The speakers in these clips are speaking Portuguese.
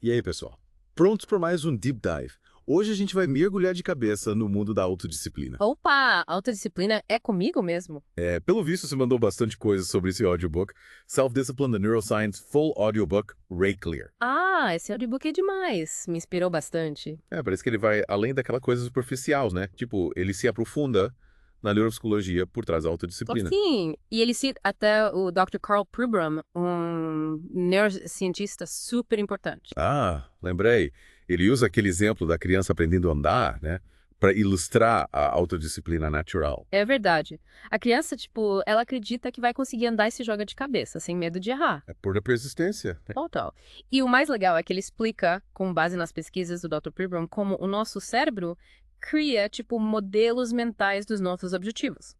E aí, pessoal? Prontos para mais um Deep Dive? Hoje a gente vai mergulhar de cabeça no mundo da autodisciplina. Opa, autodisciplina é comigo mesmo? Pelo visto, você mandou bastante coisa sobre esse audiobook. Self-Discipline, The Neuroscience Full Audiobook, Ray Clear. Ah, esse audiobook é demais. Me inspirou bastante. Parece que ele vai além daquela coisa superficial, né? Tipo, ele se aprofunda na neuropsicologia por trás da autodisciplina. Sim, e ele cita até o Dr. Carl Prubram, um neurocientista super importante. Ah, lembrei. Ele usa aquele exemplo da criança aprendendo a andar, né? Para ilustrar a autodisciplina natural. É verdade. A criança, tipo, ela acredita que vai conseguir andar e se joga de cabeça, sem medo de errar. É pura persistência, né? Total. E o mais legal é que ele explica, com base nas pesquisas do Dr. Prubram, como o nosso cérebro cria, tipo, modelos mentais dos nossos objetivos.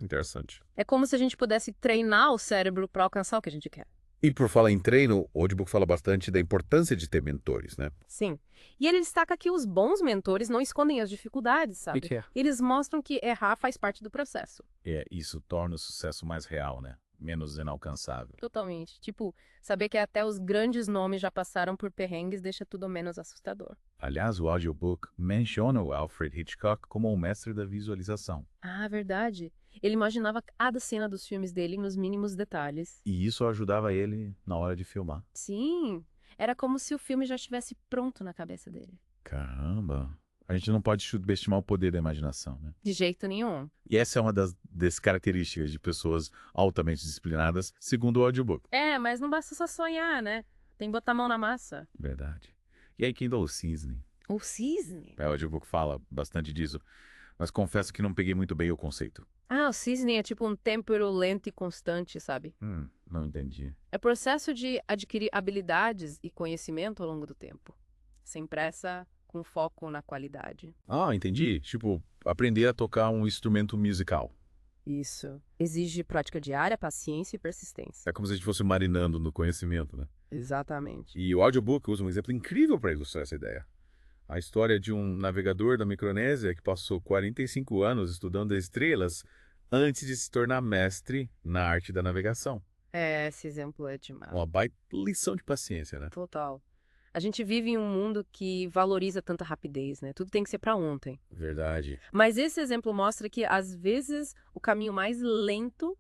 Interessante. É como se a gente pudesse treinar o cérebro para alcançar o que a gente quer. E por falar em treino, o audiobook fala bastante da importância de ter mentores, né? Sim. E ele destaca que os bons mentores não escondem as dificuldades, sabe? que é? Eles mostram que errar faz parte do processo. Isso torna o sucesso mais real, né? Menos inalcançável. Totalmente. Tipo, saber que até os grandes nomes já passaram por perrengues deixa tudo menos assustador. Aliás, o audiobook menciona o Alfred Hitchcock como o mestre da visualização. Ah, verdade. Ele imaginava cada cena dos filmes dele nos mínimos detalhes. E isso ajudava ele na hora de filmar. Sim, era como se o filme já estivesse pronto na cabeça dele. Caramba! A gente não pode subestimar o poder da imaginação, né? De jeito nenhum. E essa é uma das características de pessoas altamente disciplinadas, segundo o audiobook. É, mas não basta só sonhar, né? Tem que botar a mão na massa. Verdade. E aí, Kindle Cisne? O cisne? O audiobook fala bastante disso, mas confesso que não peguei muito bem o conceito. Ah, o cisne é tipo um tempero lento e constante, sabe? Não entendi. É o processo de adquirir habilidades e conhecimento ao longo do tempo. Sem pressa, com foco na qualidade. Ah, entendi. Tipo, aprender a tocar um instrumento musical. Isso. Exige prática diária, paciência e persistência. É como se a gente fosse marinando no conhecimento, né? Exatamente. E o audiobook usa um exemplo incrível para ilustrar essa ideia. A história de um navegador da Micronésia que passou 45 anos estudando as estrelas antes de se tornar mestre na arte da navegação. É, esse exemplo é demais. Uma baita lição de paciência, né? Total. A gente vive em um mundo que valoriza tanta rapidez, né? Tudo tem que ser para ontem. Verdade. Mas esse exemplo mostra que, às vezes, o caminho mais lento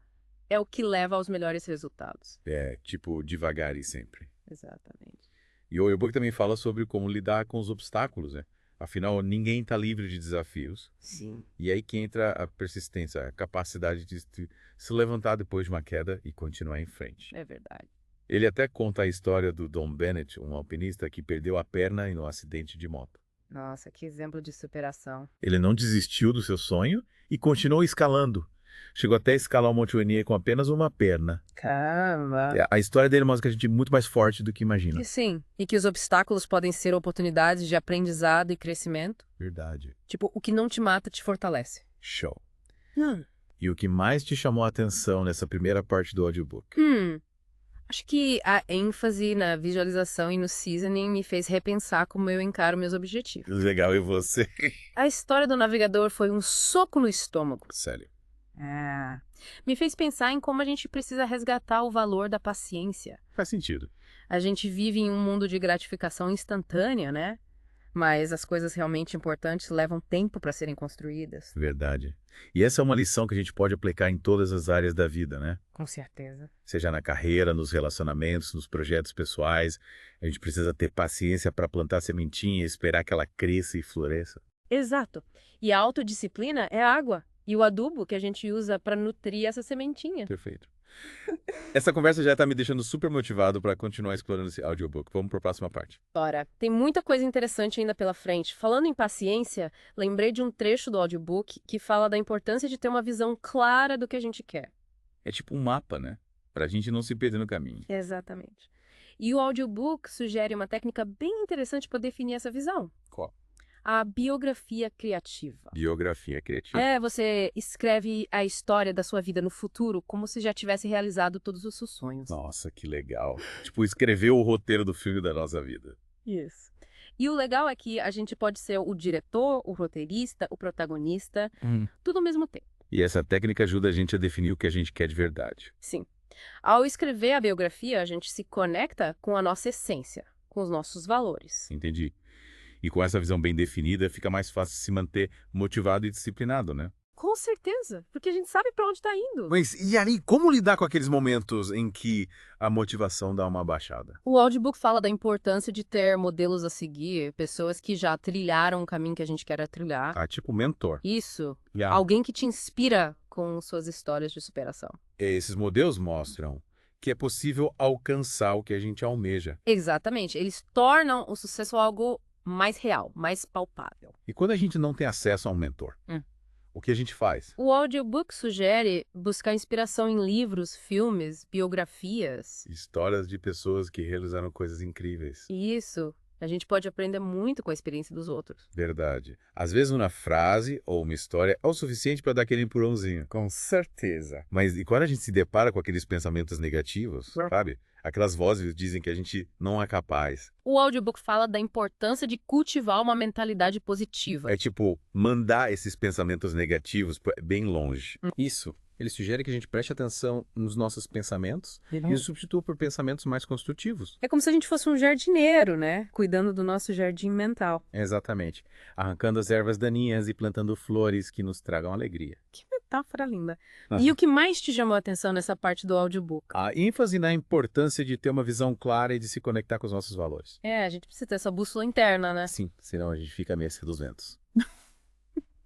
é o que leva aos melhores resultados. Tipo, devagar e sempre. Exatamente. E o audiobook também fala sobre como lidar com os obstáculos, né? Afinal, ninguém está livre de desafios. Sim. E aí que entra a persistência, a capacidade de se levantar depois de uma queda e continuar em frente. É verdade. Ele até conta a história do Don Bennett, um alpinista que perdeu a perna em um acidente de moto. Nossa, que exemplo de superação. Ele não desistiu do seu sonho e continuou escalando. Chegou até a escalar o Monte Rainier com apenas uma perna. Caramba! A história dele mostra que a gente é muito mais forte do que imagina. E sim, e que os obstáculos podem ser oportunidades de aprendizado e crescimento. Verdade. Tipo, o que não te mata te fortalece. Show. E o que mais te chamou a atenção nessa primeira parte do audiobook? Acho que a ênfase na visualização e no seasoning me fez repensar como eu encaro meus objetivos. Legal, e você? A história do navegador foi um soco no estômago. Sério. Me fez pensar em como a gente precisa resgatar o valor da paciência. Faz sentido. A gente vive em um mundo de gratificação instantânea, né? Mas as coisas realmente importantes levam tempo para serem construídas. Verdade. E essa é uma lição que a gente pode aplicar em todas as áreas da vida, né? Com certeza. Seja na carreira, nos relacionamentos, nos projetos pessoais. A gente precisa ter paciência para plantar a sementinha e esperar que ela cresça e floresça. Exato. E a autodisciplina é a água e o adubo que a gente usa para nutrir essa sementinha. Perfeito. Essa conversa já está me deixando super motivado para continuar explorando esse audiobook. Vamos para a próxima parte. Bora. Tem muita coisa interessante ainda pela frente. Falando em paciência, lembrei de um trecho do audiobook que fala da importância de ter uma visão clara do que a gente quer. É tipo um mapa, né? Para a gente não se perder no caminho. Exatamente. E o audiobook sugere uma técnica bem interessante para definir essa visão. Qual? A biografia criativa. Biografia criativa. Você escreve a história da sua vida no futuro como se já tivesse realizado todos os seus sonhos. Nossa, que legal. Tipo, escrever o roteiro do filme da nossa vida. Isso. E o legal é que a gente pode ser o diretor, o roteirista, o protagonista, tudo ao mesmo tempo. E essa técnica ajuda a gente a definir o que a gente quer de verdade. Sim. Ao escrever a biografia, a gente se conecta com a nossa essência, com os nossos valores. Entendi. E com essa visão bem definida, fica mais fácil se manter motivado e disciplinado, né? Com certeza, porque a gente sabe para onde está indo. Mas e aí, como lidar com aqueles momentos em que a motivação dá uma baixada? O audiobook fala da importância de ter modelos a seguir, pessoas que já trilharam o caminho que a gente quer trilhar. Ah, tipo mentor. Isso, Yeah. alguém que te inspira com suas histórias de superação. Esses modelos mostram que é possível alcançar o que a gente almeja. Exatamente, eles tornam o sucesso algo mais real, mais palpável. E quando a gente não tem acesso a um mentor, o que a gente faz? O audiobook sugere buscar inspiração em livros, filmes, biografias. Histórias de pessoas que realizaram coisas incríveis. Isso, a gente pode aprender muito com a experiência dos outros. Verdade. Às vezes uma frase ou uma história é o suficiente para dar aquele empurrãozinho. Com certeza. Mas e quando a gente se depara com aqueles pensamentos negativos, sabe? Aquelas vozes dizem que a gente não é capaz. O audiobook fala da importância de cultivar uma mentalidade positiva. É tipo, mandar esses pensamentos negativos bem longe. Isso. Ele sugere que a gente preste atenção nos nossos pensamentos e os substitua por pensamentos mais construtivos. É como se a gente fosse um jardineiro, né? Cuidando do nosso jardim mental. Exatamente. Arrancando as ervas daninhas e plantando flores que nos tragam alegria. Que metáfora linda. E o que mais te chamou a atenção nessa parte do audiobook? A ênfase na importância de ter uma visão clara e de se conectar com os nossos valores. A gente precisa ter essa bússola interna, né? Sim, senão a gente fica à mercê dos ventos.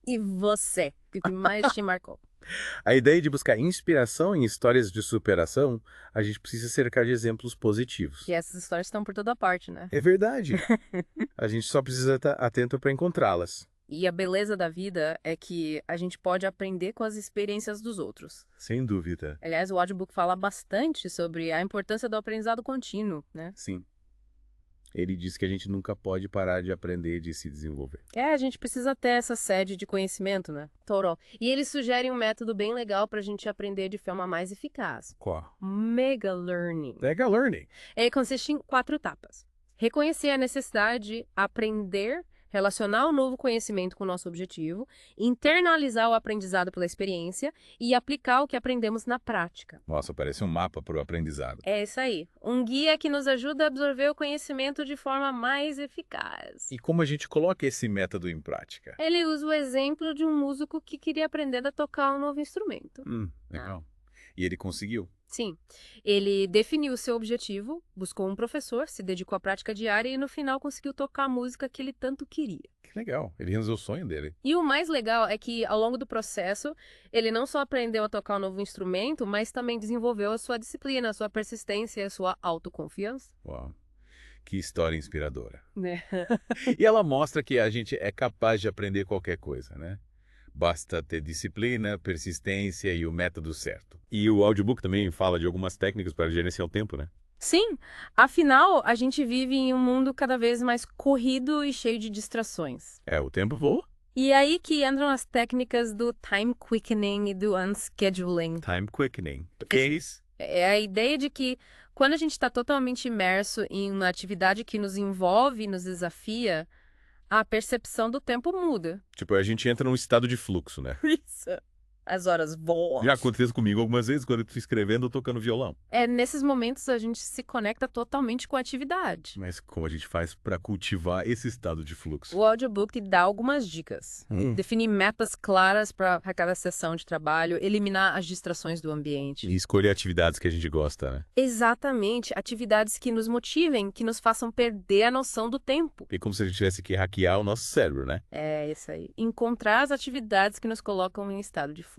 E você? O que mais te marcou? A ideia de buscar inspiração em histórias de superação, a gente precisa cercar de exemplos positivos. Que essas histórias estão por toda parte, né? É verdade. A gente só precisa estar atento para encontrá-las. E a beleza da vida é que a gente pode aprender com as experiências dos outros. Sem dúvida. Aliás, o audiobook fala bastante sobre a importância do aprendizado contínuo, né? Sim. Ele diz que a gente nunca pode parar de aprender e de se desenvolver. A gente precisa ter essa sede de conhecimento, né? Total. E eles sugerem um método bem legal para a gente aprender de forma mais eficaz. Qual? Mega Learning. Mega Learning. Ele consiste em 4 etapas. Reconhecer a necessidade de aprender, relacionar o novo conhecimento com o nosso objetivo, internalizar o aprendizado pela experiência e aplicar o que aprendemos na prática. Nossa, parece um mapa para o aprendizado. É isso aí. Um guia que nos ajuda a absorver o conhecimento de forma mais eficaz. E como a gente coloca esse método em prática? Ele usa o exemplo de um músico que queria aprender a tocar um novo instrumento. Legal. E ele conseguiu? Sim. Ele definiu o seu objetivo, buscou um professor, se dedicou à prática diária e no final conseguiu tocar a música que ele tanto queria. Que legal. Ele realizou o sonho dele. E o mais legal é que, ao longo do processo, ele não só aprendeu a tocar um novo instrumento, mas também desenvolveu a sua disciplina, a sua persistência e a sua autoconfiança. Uau. Que história inspiradora. Né? E ela mostra que a gente é capaz de aprender qualquer coisa, né? Basta ter disciplina, persistência e o método certo. E o audiobook também fala de algumas técnicas para gerenciar o tempo, né? Sim, afinal, a gente vive em um mundo cada vez mais corrido e cheio de distrações. O tempo voa. E aí que entram as técnicas do time quickening e do unscheduling. Time quickening. O que é isso? É a ideia de que quando a gente está totalmente imerso em uma atividade que nos envolve e nos desafia, a percepção do tempo muda. Tipo, a gente entra num estado de fluxo, né? Isso. As horas voam. Já aconteceu comigo algumas vezes quando eu estou escrevendo ou tocando violão. Nesses momentos a gente se conecta totalmente com a atividade. Mas como a gente faz para cultivar esse estado de fluxo? O audiobook te dá algumas dicas. Definir metas claras para cada sessão de trabalho, eliminar as distrações do ambiente. E escolher atividades que a gente gosta, né? Exatamente. Atividades que nos motivem, que nos façam perder a noção do tempo. É como se a gente tivesse que hackear o nosso cérebro, né? É isso aí. Encontrar as atividades que nos colocam em estado de flow.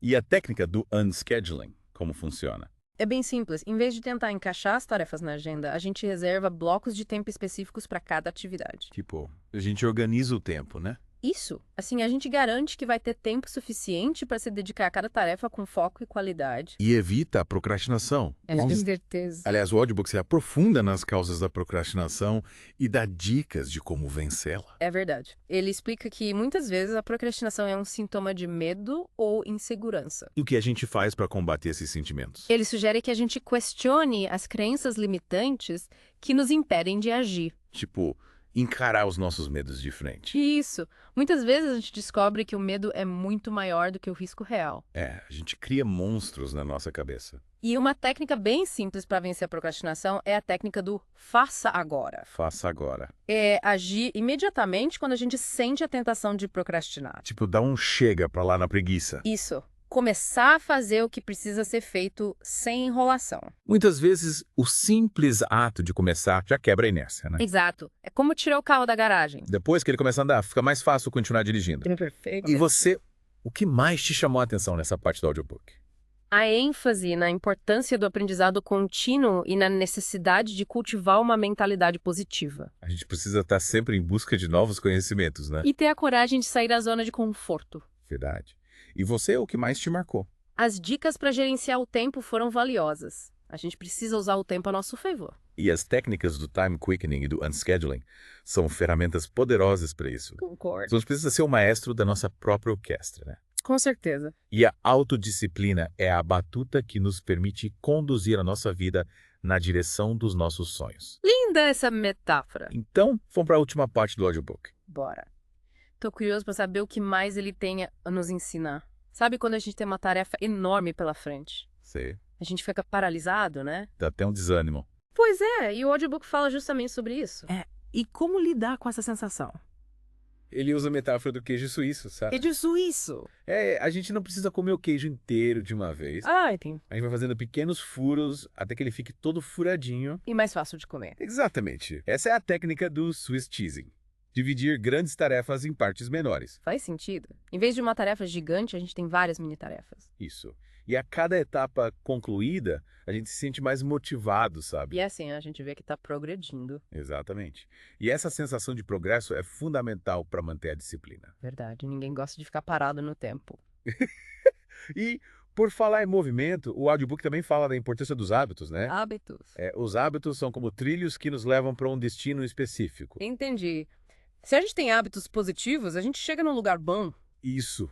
E a técnica do unscheduling, como funciona? É bem simples. Em vez de tentar encaixar as tarefas na agenda, a gente reserva blocos de tempo específicos para cada atividade. Tipo, a gente organiza o tempo, né? Isso. Assim, a gente garante que vai ter tempo suficiente para se dedicar a cada tarefa com foco e qualidade. E evita a procrastinação. Com certeza. Aliás, o audiobook se aprofunda nas causas da procrastinação e dá dicas de como vencê-la. É verdade. Ele explica que muitas vezes a procrastinação é um sintoma de medo ou insegurança. E o que a gente faz para combater esses sentimentos? Ele sugere que a gente questione as crenças limitantes que nos impedem de agir. Tipo, encarar os nossos medos de frente. Isso. Muitas vezes a gente descobre que o medo é muito maior do que o risco real. A gente cria monstros na nossa cabeça. E uma técnica bem simples para vencer a procrastinação é a técnica do faça agora. Faça agora. É agir imediatamente quando a gente sente a tentação de procrastinar. Tipo, dá um chega pra lá na preguiça. Isso. Começar a fazer o que precisa ser feito sem enrolação. Muitas vezes, o simples ato de começar já quebra a inércia, né? Exato. É como tirar o carro da garagem. Depois que ele começa a andar, fica mais fácil continuar dirigindo. É perfeito. E você, o que mais te chamou a atenção nessa parte do audiobook? A ênfase na importância do aprendizado contínuo e na necessidade de cultivar uma mentalidade positiva. A gente precisa estar sempre em busca de novos conhecimentos, né? E ter a coragem de sair da zona de conforto. Verdade. E você, o que mais te marcou? As dicas para gerenciar o tempo foram valiosas. A gente precisa usar o tempo a nosso favor. E as técnicas do time quickening e do unscheduling são ferramentas poderosas para isso. Concordo. Então, a gente precisa ser o maestro da nossa própria orquestra, né? Com certeza. E a autodisciplina é a batuta que nos permite conduzir a nossa vida na direção dos nossos sonhos. Linda essa metáfora. Então, vamos para a última parte do audiobook. Bora. Tô curioso para saber o que mais ele tem a nos ensinar. Sabe quando a gente tem uma tarefa enorme pela frente? Sei. A gente fica paralisado, né? Dá até um desânimo. Pois é, e o audiobook fala justamente sobre isso. E como lidar com essa sensação? Ele usa a metáfora do queijo suíço, sabe? de suíço. A gente não precisa comer o queijo inteiro de uma vez. Ah, entendi. A gente vai fazendo pequenos furos até que ele fique todo furadinho. E mais fácil de comer. Exatamente. Essa é a técnica do Swiss cheesing. Dividir grandes tarefas em partes menores. Faz sentido. Em vez de uma tarefa gigante, a gente tem várias mini tarefas. Isso. E a cada etapa concluída, a gente se sente mais motivado, sabe? E assim, a gente vê que tá progredindo. Exatamente. E essa sensação de progresso é fundamental para manter a disciplina. Verdade, ninguém gosta de ficar parado no tempo. E, por falar em movimento, o audiobook também fala da importância dos hábitos, né? Hábitos. Os hábitos são como trilhos que nos levam para um destino específico. Entendi. Se a gente tem hábitos positivos, a gente chega num lugar bom. Isso.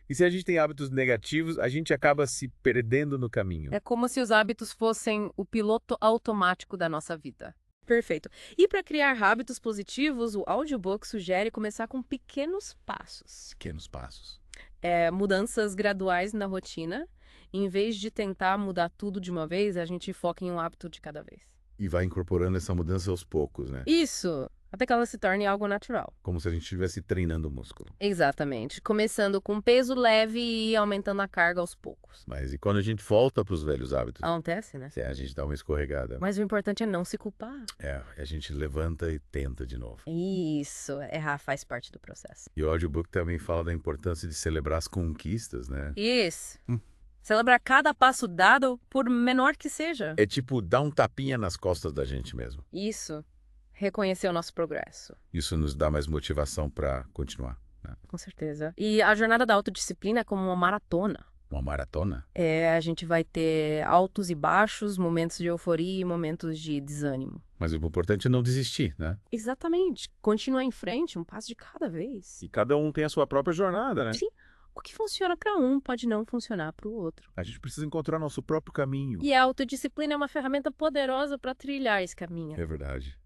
E se a gente tem hábitos negativos, a gente acaba se perdendo no caminho. É como se os hábitos fossem o piloto automático da nossa vida. Perfeito. E para criar hábitos positivos, o audiobook sugere começar com pequenos passos. Pequenos passos. Mudanças graduais na rotina. Em vez de tentar mudar tudo de uma vez, a gente foca em um hábito de cada vez. E vai incorporando essa mudança aos poucos, né? Isso! Até que ela se torne algo natural. Como se a gente estivesse treinando o músculo. Exatamente. Começando com peso leve e aumentando a carga aos poucos. Mas e quando a gente volta para os velhos hábitos? Acontece, né? A gente dá uma escorregada. Mas o importante é não se culpar. A gente levanta e tenta de novo. Isso, errar faz parte do processo. E o audiobook também fala da importância de celebrar as conquistas, né? Isso. Celebrar cada passo dado, por menor que seja. É tipo dar um tapinha nas costas da gente mesmo. Isso. Reconhecer o nosso progresso. Isso nos dá mais motivação para continuar, né? Com certeza. E a jornada da autodisciplina é como uma maratona. Uma maratona? A gente vai ter altos e baixos, momentos de euforia e momentos de desânimo. Mas o importante é não desistir, né? Exatamente. Continuar em frente, um passo de cada vez. E cada um tem a sua própria jornada, né? Sim. O que funciona para um pode não funcionar para o outro. A gente precisa encontrar nosso próprio caminho. E a autodisciplina é uma ferramenta poderosa para trilhar esse caminho. É verdade.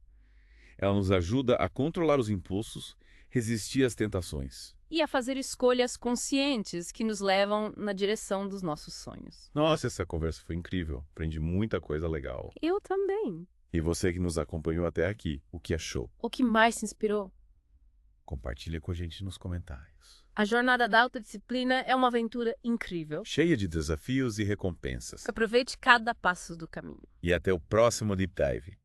Ela nos ajuda a controlar os impulsos, resistir às tentações. E a fazer escolhas conscientes que nos levam na direção dos nossos sonhos. Nossa, essa conversa foi incrível. Aprendi muita coisa legal. Eu também. E você que nos acompanhou até aqui, o que achou? O que mais te inspirou? Compartilha com a gente nos comentários. A jornada da autodisciplina é uma aventura incrível. Cheia de desafios e recompensas. Aproveite cada passo do caminho. E até o próximo Deep Dive.